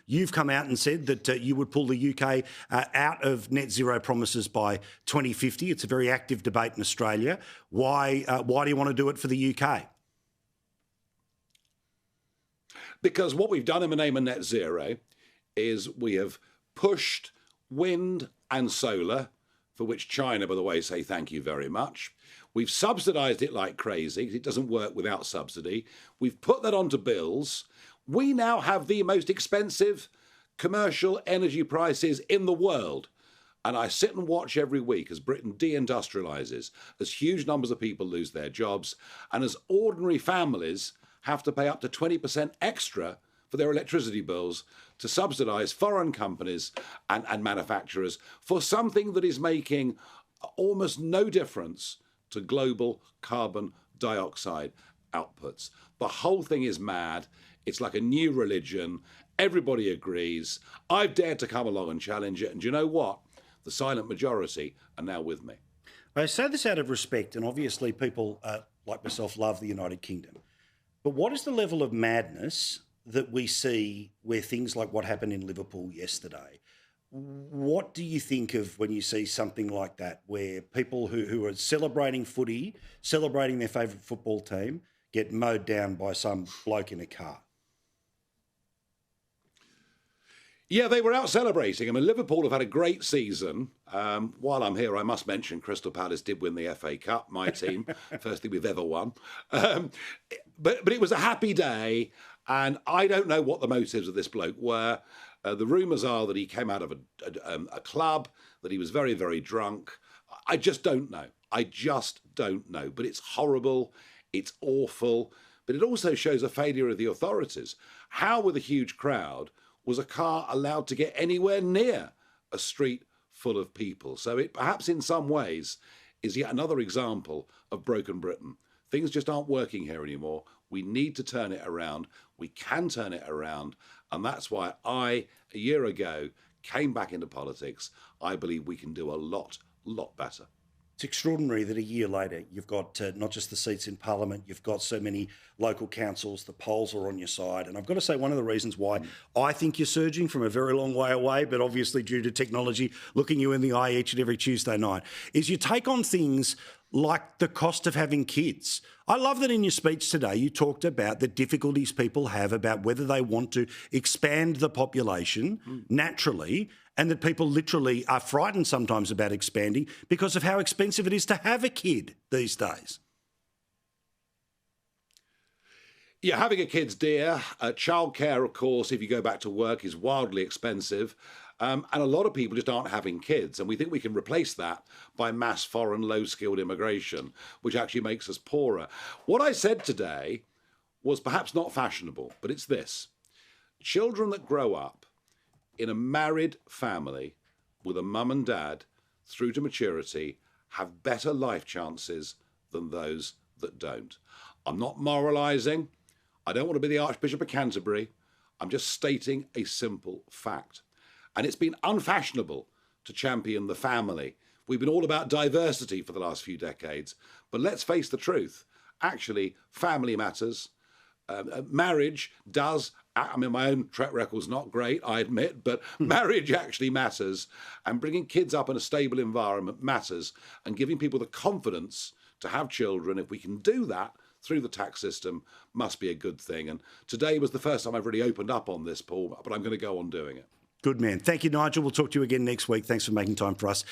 You've come out and said that you would pull the UK out of net zero promises by 2050. It's a very active debate in Australia. Why do you want to do it for the UK? Because what we've done in the name of net zero is we have pushed wind and solar, for which China, by the way, say thank you very much. We've subsidised it like crazy. It doesn't work without subsidy. We've put that onto bills. We now have the most expensive commercial energy prices in the world. And I sit and watch every week as Britain deindustrialises, as huge numbers of people lose their jobs, and as ordinary families have to pay up to 20% extra for their electricity bills to subsidise foreign companies and manufacturers for something that is making almost no difference to global carbon dioxide outputs. The whole thing is mad. It's like a new religion. Everybody agrees. I've dared to come along and challenge it. And do you know what? The silent majority are now with me. I say this out of respect, and obviously people like myself love the United Kingdom. But what is the level of madness that we see where things like what happened in Liverpool yesterday? What do you think of when you see something like that, where people who are celebrating footy, celebrating their favourite football team, get mowed down by some bloke in a car? Yeah, they were out celebrating. I mean, Liverpool have had a great season. While I'm here, I must mention Crystal Palace did win the FA Cup, my team, first thing we've ever won. But it was a happy day, and I don't know what the motives of this bloke were. The rumours are that he came out of a club, that he was very, very drunk. I just don't know. I just don't know. But it's horrible. It's awful. But it also shows a failure of the authorities. How, with a huge crowd, was a car allowed to get anywhere near a street full of people? So it perhaps in some ways is yet another example of broken Britain. Things just aren't working here anymore. We need to turn it around. We can turn it around. And that's why I, a year ago, came back into politics. I believe we can do a lot better. It's extraordinary that a year later you've got not just the seats in Parliament, you've got so many local councils, the polls are on your side. And I've got to say, one of the reasons why I think you're surging from a very long way away, but obviously due to technology looking you in the eye each and every Tuesday night, is you take on things like the cost of having kids. I love that in your speech today you talked about the difficulties people have about whether they want to expand the population naturally, and that people literally are frightened sometimes about expanding because of how expensive it is to have a kid these days. Yeah, having a kid's dear. Childcare, of course, if you go back to work, is wildly expensive. And a lot of people just aren't having kids. And we think we can replace that by mass foreign low-skilled immigration, which actually makes us poorer. What I said today was perhaps not fashionable, but it's this. Children that grow up in a married family with a mum and dad through to maturity have better life chances than those that don't. I'm not moralising. I don't want to be the Archbishop of Canterbury. I'm just stating a simple fact. And it's been unfashionable to champion the family. We've been all about diversity for the last few decades. But let's face the truth. Actually, family matters. Marriage does. I mean, my own track record's not great, I admit, but marriage actually matters. And bringing kids up in a stable environment matters. And giving people the confidence to have children, if we can do that through the tax system, must be a good thing. And today was the first time I've really opened up on this, Paul, but I'm going to go on doing it. Good man. Thank you, Nigel. We'll talk to you again next week. Thanks for making time for us.